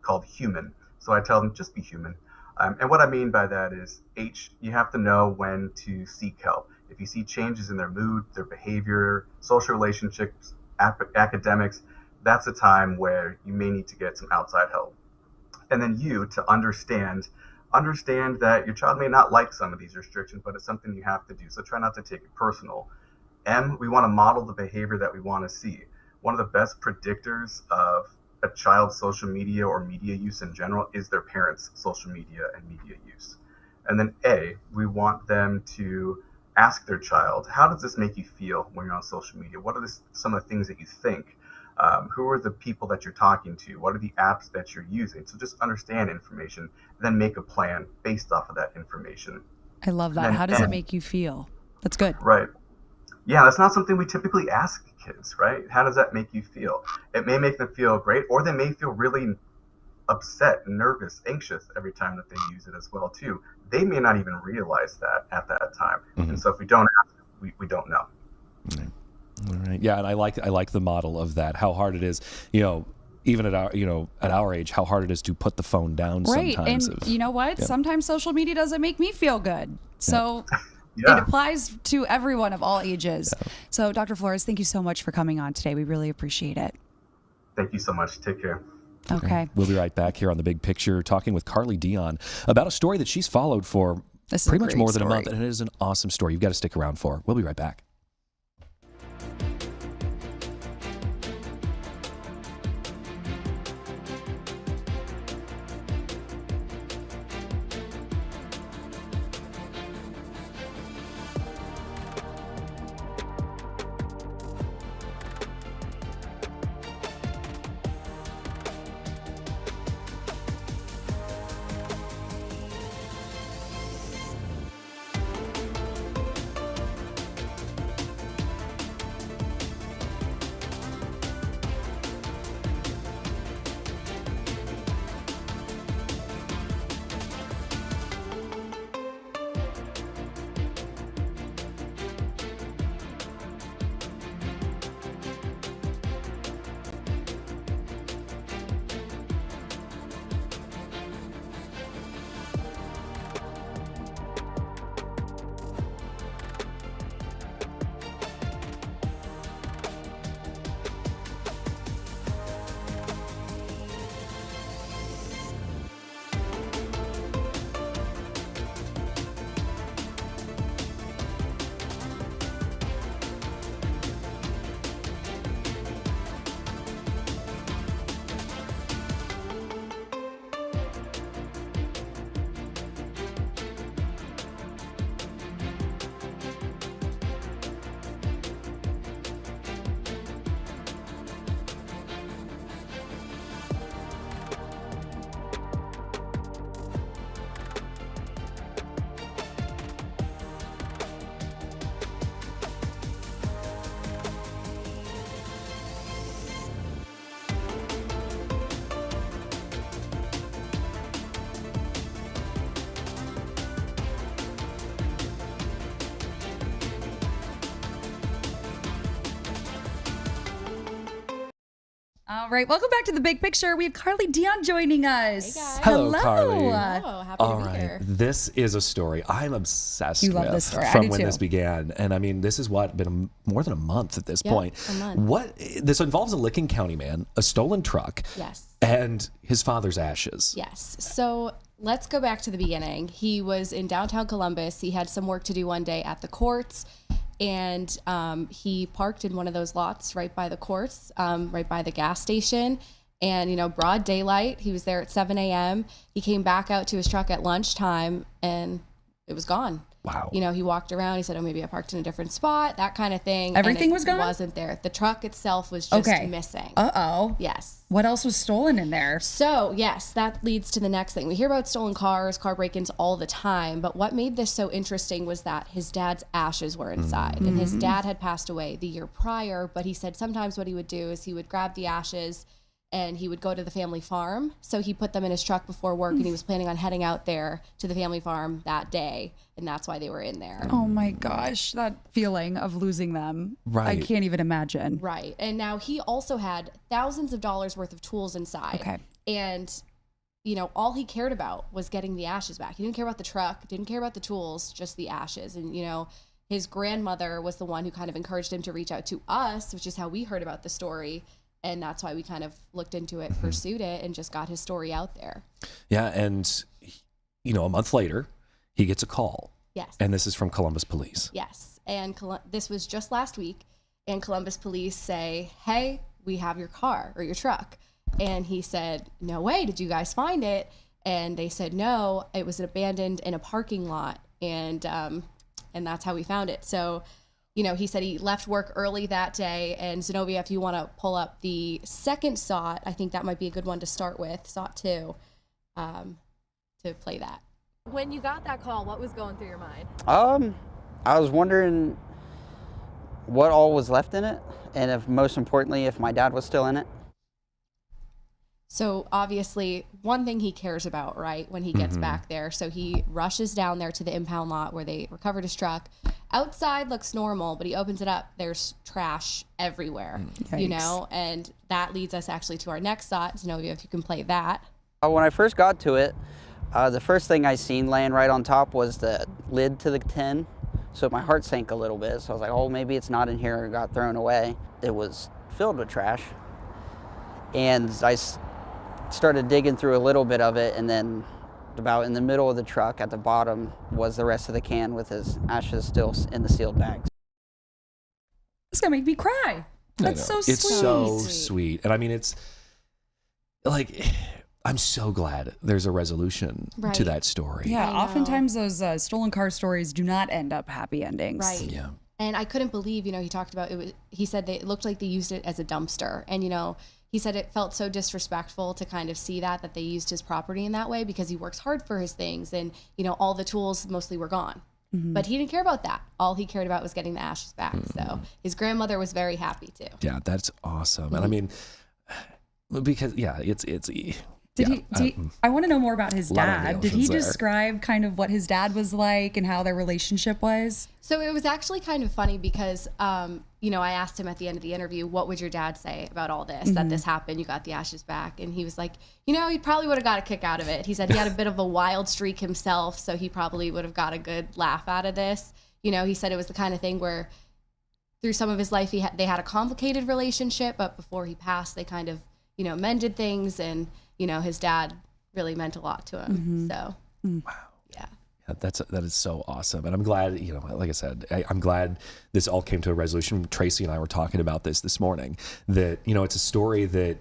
called HUMAN. So I tell them, just be human. And what I mean by that is H, you have to know when to seek help. If you see changes in their mood, their behavior, social relationships, academics, that's a time where you may need to get some outside help. And then U, to understand that your child may not like some of these restrictions, but it's something you have to do. So try not to take it personal. M, we want to model the behavior that we want to see. One of the best predictors of a child's social media or media use in general is their parents' social media and media use. And then A, we want them to ask their child, how does this make you feel when you're on social media? What are some of the things that you think? Who are the people that you're talking to? What are the apps that you're using? So just understand information, then make a plan based off of that information. I love that. How does it make you feel? That's good. Right. Yeah, that's not something we typically ask kids, right? How does that make you feel? It may make them feel great, or they may feel really upset, nervous, anxious every time that they use it as well, too. They may not even realize that at that time. Mm-hmm. And so if we don't ask, we don't know. Mm-hmm. All right. Yeah, and I like the model of that. How hard it is, even at our age, how hard it is to put the phone down. Right, sometimes. And you know what? Yeah. Sometimes social media doesn't make me feel good. So yeah. It applies to everyone of all ages. Yeah. So, Dr. Flores, thank you so much for coming on today. We really appreciate it. Thank you so much. Take care. Okay. We'll be right back here on The Big Picture, talking with Carly Dion about a story that she's followed for pretty much more than a month, and it is an awesome story. You've got to stick around for. We'll be right back. All right, welcome back to The Big Picture. We have Carly Dion joining us. Hey guys. Hello, Carly. Hello, happy to be here. This is a story I'm obsessed with love this story. I from do when too. this began. And I mean, this is been more than a month at this point. A month. What this involves a Licking County man, a stolen truck, Yes. and his father's ashes. Yes. So let's go back to the beginning. He was in downtown Columbus. He had some work to do one day at the courts. And he parked in one of those lots right by the courts, right by the gas station. And, broad daylight, he was there at 7 a.m. He came back out to his truck at lunchtime and it was gone. Wow. He walked around. He said, oh, maybe I parked in a different spot, that kind of thing. Everything and was gone? It wasn't there. The truck itself was just missing. Uh-oh. Yes. What else was stolen in there? So, yes, that leads to the next thing. We hear about stolen cars, car break-ins all the time, but what made this so interesting was that his dad's ashes were inside. And his dad had passed away the year prior, but he said sometimes what he would do is he would grab the ashes and he would go to the family farm. So he put them in his truck before work and he was planning on heading out there to the family farm that day. And that's why they were in there. Oh my gosh, that feeling of losing them. Right. I can't even imagine. Right. And now he also had thousands of dollars worth of tools inside. Okay. And, all he cared about was getting the ashes back. He didn't care about the truck, didn't care about the tools, just the ashes. And, his grandmother was the one who kind of encouraged him to reach out to us, which is how we heard about the story. And that's why we kind of looked into it, pursued it, and just got his story out there. Yeah. And, a month later, he gets a call. Yes. And this is from Columbus Police. Yes. And this was just last week. And Columbus Police say, hey, we have your car or your truck. And he said, no way. Did you guys find it? And they said, no, it was abandoned in a parking lot. And that's how we found it. So, he said he left work early that day. And Zenobia, if you want to pull up the second SOT, I think that might be a good one to start with, SOT 2, to play that. When you got that call, what was going through your mind? I was wondering what all was left in it, and most importantly, if my dad was still in it. So obviously, one thing he cares about, right, when he gets back there. So he rushes down there to the impound lot where they recovered his truck. Outside looks normal, but he opens it up. There's trash everywhere, and that leads us actually to our next thought. Zenobia, if you can play that. When I first got to it, the first thing I seen laying right on top was the lid to the tin. So my heart sank a little bit. So I was like, oh, maybe it's not in here or got thrown away. It was filled with trash. And I started digging through a little bit of it, and then about in the middle of the truck at the bottom was the rest of the can with his ashes still in the sealed bags. It's gonna make me cry. That's so sweet. It's so sweet. And I mean, it's like, I'm so glad there's a resolution to that story. Yeah, oftentimes those stolen car stories do not end up happy endings. Right. Yeah. And I couldn't believe, he talked about it. He said it looked like they used it as a dumpster. And, he said it felt so disrespectful to kind of see that they used his property in that way because he works hard for his things. And, all the tools mostly were gone. But he didn't care about that. All he cared about was getting the ashes back. So his grandmother was very happy too. Yeah, that's awesome. And I mean, because, I want to know more about his dad. Did he there. describe kind of what his dad was like and how their relationship was? So it was actually kind of funny because, I asked him at the end of the interview, what would your dad say about all this, that this happened, you got the ashes back? And he was like, he probably would have got a kick out of it. He said he had a bit of a wild streak himself, so he probably would have got a good laugh out of this. He said it was the kind of thing where through some of his life, they had a complicated relationship, but before he passed, they kind of, mended things, and, his dad really meant a lot to him. So, wow. Yeah. That is so awesome. And I'm glad, like I said, I'm glad this all came to a resolution. Tracy and I were talking about this morning, that, it's a story that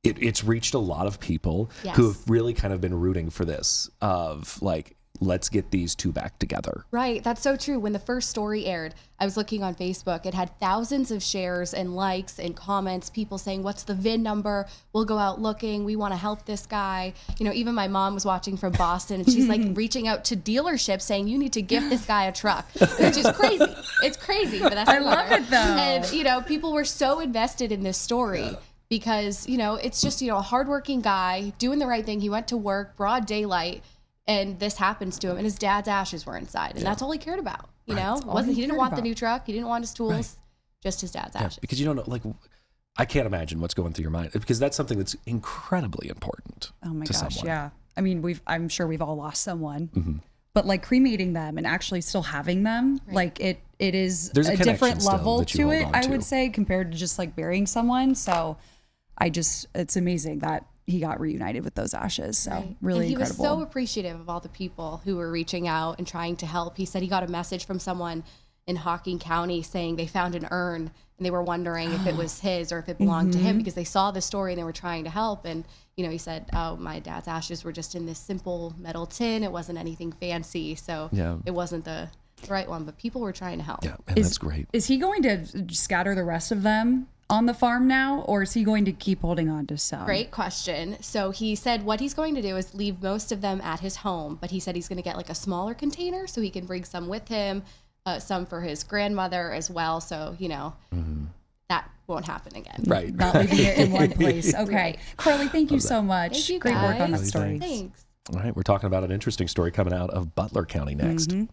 it's reached a lot of people who have really kind of been rooting for this, of like, let's get these two back together. Right. That's so true. When the first story aired, I was looking on Facebook. It had thousands of shares and likes and comments, people saying, what's the VIN number? We'll go out looking. We want to help this guy. Even my mom was watching from Boston, and she's like reaching out to dealerships saying, you need to gift this guy a truck, which is crazy. It's crazy, but that's I love it though. And, people were so invested in this story. Because, it's just, a hardworking guy doing the right thing. He went to work, broad daylight, and this happens to him, and his dad's ashes were inside, and that's all he cared about. He didn't want the new truck, he didn't want his tools, just his dad's ashes. Because you don't know, like, I can't imagine what's going through your mind, because that's something that's incredibly important. Oh my gosh, someone. yeah. I mean, I'm sure we've all lost someone, Mm-hmm. but like cremating them and actually still having them, like it is There's a different connection level still that you to it, hold on I would to. say, compared to just like burying someone. So it's amazing that he got reunited with those ashes. So really and he incredible. was so appreciative of all the people who were reaching out and trying to help. He said he got a message from someone in Hocking County saying they found an urn and they were wondering if it was his or if it belonged to him, because they saw the story and they were trying to help. And, he said, oh, my dad's ashes were just in this simple metal tin. It wasn't anything fancy. So it wasn't the right one, but people were trying to help. Yeah, and that's great. Is he going to scatter the rest of them on the farm now, or is he going to keep holding on to some? Great question. So he said what he's going to do is leave most of them at his home, but he said he's going to get like a smaller container so he can bring some with him, some for his grandmother as well. So, that won't happen again. Right. Not leaving it in one place. Okay. Right. Carly, thank you so much. Thank you, Great work on that guys. story. Thanks. All right, we're talking about an interesting story coming out of Butler County next. Mm-hmm.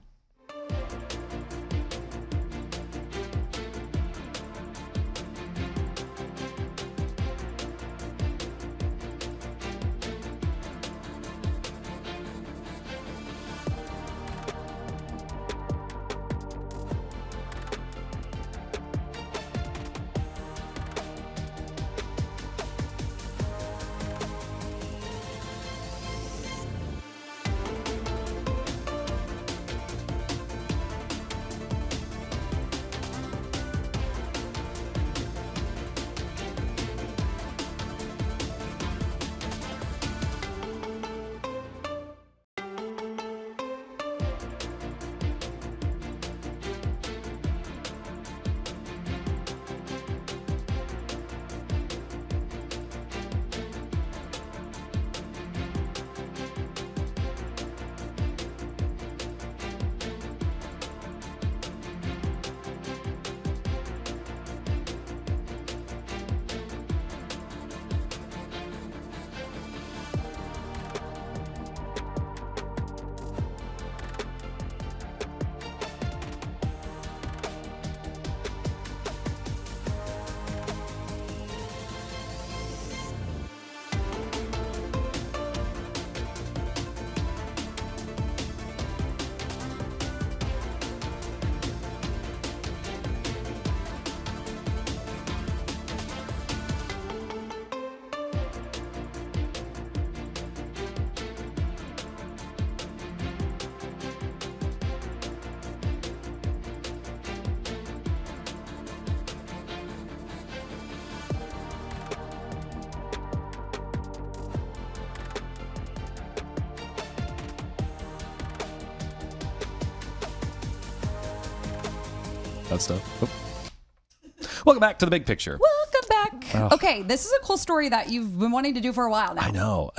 That stuff. Oh. Welcome back to the big picture. Welcome back. Okay, this is a cool story that you've been wanting to do for a while now. I know.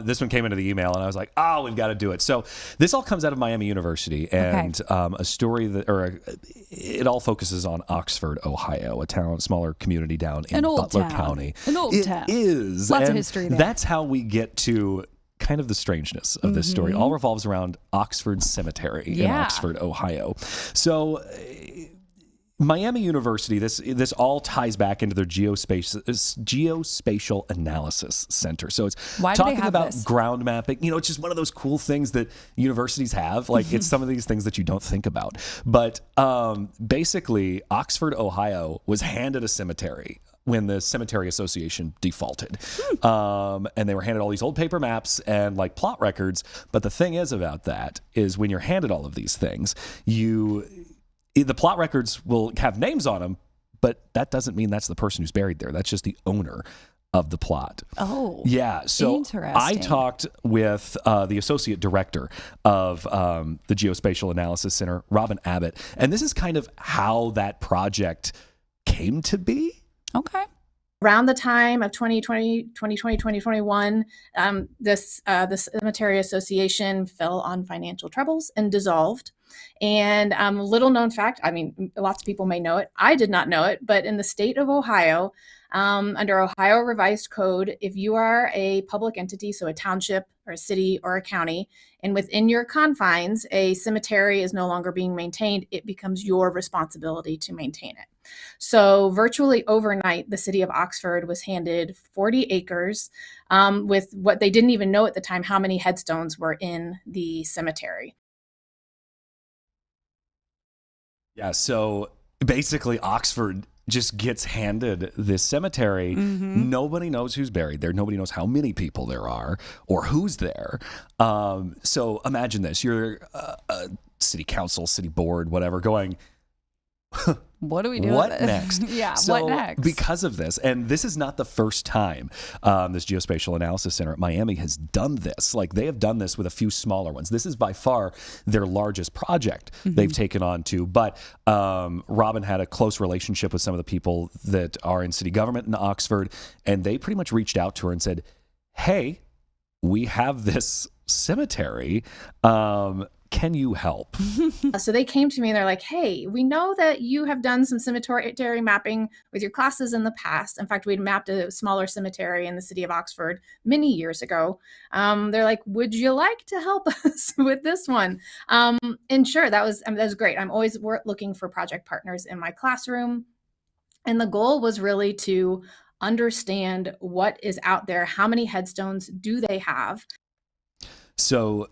This one came into the email, and I was like, "Oh, we've got to do it." So this all comes out of Miami University, and a story it all focuses on Oxford, Ohio, a town, smaller community down in Butler County. An old town. It is. Lots of history there. That's how we get to kind of the strangeness of this story. It all revolves around Oxford Cemetery in Oxford, Ohio. So Miami University, this all ties back into their geospatial analysis center. So it's talking about ground mapping. It's just one of those cool things that universities have. Like it's some of these things that you don't think about. But basically, Oxford, Ohio was handed a cemetery when the Cemetery Association defaulted. And they were handed all these old paper maps and like plot records. But the thing is about that is when you're handed all of these things, the plot records will have names on them, but that doesn't mean that's the person who's buried there. That's just the owner of the plot. Oh, yeah. So interesting. I talked with the associate director of the Geospatial Analysis Center, Robin Abbott, and this is kind of how that project came to be. Okay. Around the time of 2021, the Cemetery Association fell on financial troubles and dissolved. And little known fact, I mean, lots of people may know it. I did not know it, but in the state of Ohio, under Ohio Revised Code, if you are a public entity, so a township or a city or a county, and within your confines, a cemetery is no longer being maintained, it becomes your responsibility to maintain it. So virtually overnight, the city of Oxford was handed 40 acres with what they didn't even know at the time, how many headstones were in the cemetery. Yeah, so basically Oxford just gets handed this cemetery. Nobody knows who's buried there. Nobody knows how many people there are or who's there. So imagine this. You're a city council, city board, whatever, going, what do we do? What with it? next? Yeah, so what next? Because of this, and this is not the first time this Geospatial Analysis Center at Miami has done this. Like, they have done this with a few smaller ones. This is by far their largest project they've taken on to. But Robin had a close relationship with some of the people that are in city government in Oxford, and they pretty much reached out to her and said, hey, we have this cemetery. Can you help? So they came to me and they're like, hey, we know that you have done some cemetery mapping with your classes in the past. In fact, we'd mapped a smaller cemetery in the city of Oxford many years ago. They're like, would you like to help us with this one? And sure, that was great. I'm always looking for project partners in my classroom. And the goal was really to understand what is out there. How many headstones do they have? So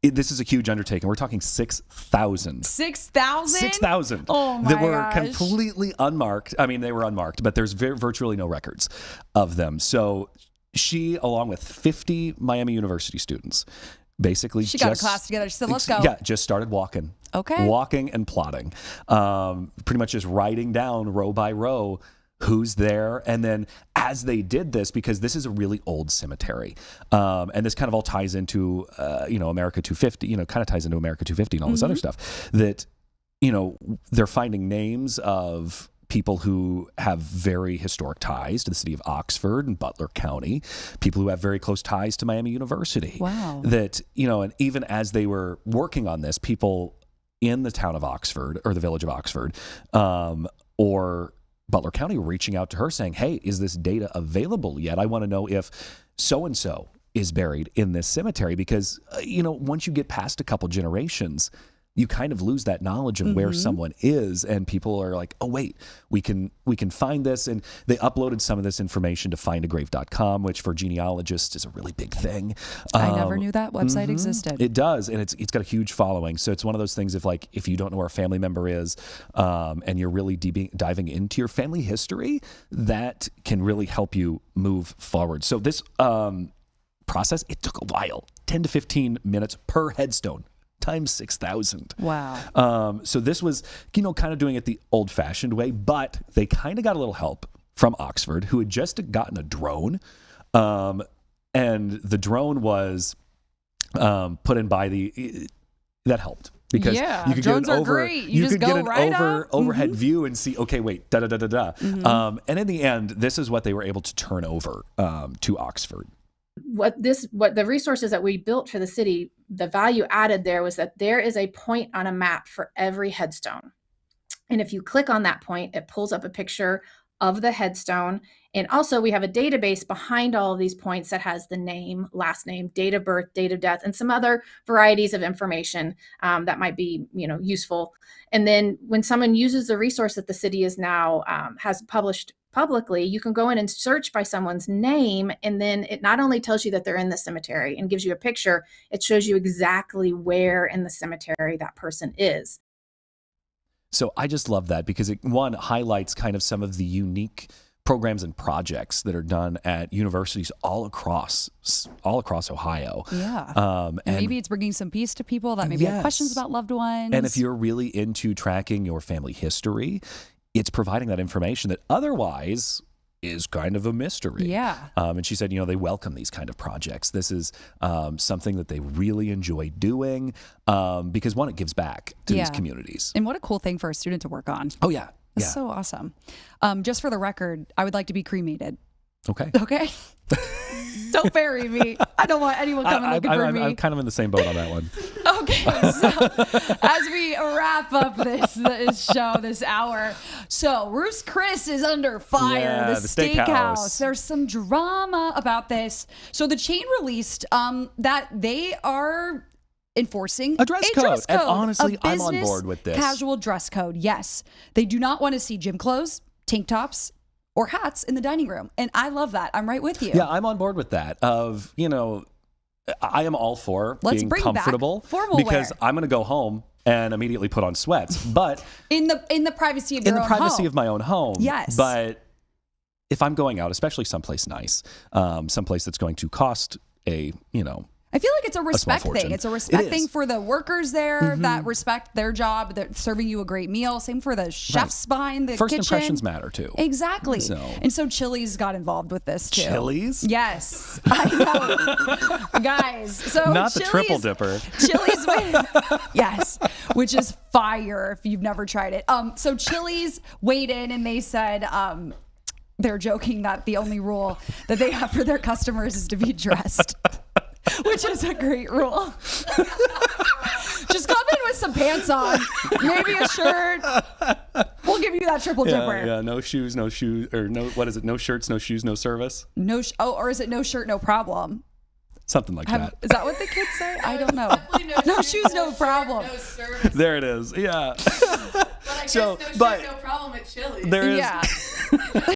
this is a huge undertaking. We're talking 6,000. 6,000? 6,000. Oh my that were gosh. completely unmarked. I mean, they were unmarked, but there's virtually no records of them. So she, along with 50 Miami University students, basically She got a class together. She said, let's go. Yeah, just started walking. Okay. Walking and plotting. Pretty much just writing down row by row who's there. And then as they did this, because this is a really old cemetery, and this kind of all ties into, America 250, kind of ties into America 250 and all this other stuff, that, they're finding names of people who have very historic ties to the city of Oxford and Butler County, people who have very close ties to Miami University. Wow. That, and even as they were working on this, people in the town of Oxford or the village of Oxford, or Butler County were reaching out to her saying, hey, is this data available yet? I want to know if so-and-so is buried in this cemetery, because, once you get past a couple generations, you kind of lose that knowledge of where someone is, and people are like, oh, wait, we can find this. And they uploaded some of this information to findagrave.com, which for genealogists is a really big thing. I never knew that website existed. It does, and it's got a huge following. So it's one of those things if you don't know where a family member is, and you're really diving into your family history, that can really help you move forward. So this process, it took a while, 10 to 15 minutes per headstone, times 6,000. Wow. So this was, kind of doing it the old-fashioned way, but they kind of got a little help from Oxford, who had just gotten a drone, and the drone was put in by that helped. Because you could drones get an are great. You just could go get an right up. overhead view and see, okay, wait, da-da-da-da-da. And in the end, this is what they were able to turn over to Oxford. What the resources that we built for the city, the value added there was that there is a point on a map for every headstone. And if you click on that point, it pulls up a picture of the headstone. And also we have a database behind all of these points that has the name, last name, date of birth, date of death, and some other varieties of information that might be, useful. And then when someone uses the resource that the city is now has published publicly, you can go in and search by someone's name, and then it not only tells you that they're in the cemetery and gives you a picture, it shows you exactly where in the cemetery that person is. So I just love that because it, one, highlights kind of some of the unique programs and projects that are done at universities all across Ohio. Yeah. And maybe it's bringing some peace to people that maybe have questions about loved ones. And if you're really into tracking your family history, it's providing that information that otherwise is kind of a mystery. Yeah. And she said, they welcome these kind of projects. This is something that they really enjoy doing because, one, it gives back to these communities. And what a cool thing for a student to work on. Oh, yeah. That's so awesome. Just for the record, I would like to be cremated. Okay. Okay. Don't bury me. I don't want anyone coming looking for me. I'm kind of in the same boat on that one. Okay, so as we wrap up this show, this hour, so Ruth's Chris is under fire. Yeah, the the steakhouse. There's some drama about this. So the chain released that they are enforcing a dress code. And honestly, a I'm on board with this. Casual dress code, yes. They do not want to see gym clothes, tank tops, or hats in the dining room. And I love that. I'm right with you. Yeah, I'm on board with that. I am all for being comfortable because I'm going to go home and immediately put on sweats. But in the privacy of your own home. In the privacy of my own home. Yes. But if I'm going out, especially someplace nice, someplace that's going to cost I feel like it's a respect thing. It's a respect thing for the workers there that respect their job. They're serving you a great meal. Same for the chefs behind the First kitchen. impressions matter too. Exactly. And so Chili's got involved with this too. Chili's? Yes. I know. Guys. So not the triple dipper. Chili's, yes, which is fire if you've never tried it. So Chili's weighed in and they said, they're joking that the only rule that they have for their customers is to be dressed. Which is a great rule. Just come in with some pants on, maybe a shirt. We'll give you that triple dipper. Yeah, no shoes, or no, what is it? No shirts, no shoes, no service. Or is it no shirt, no problem? Something like that. Is that what the kids say? I don't know. No shoes, no problem. No service. There it is. Yeah. But I guess no shirt, no problem at Chili's. There is. Yeah.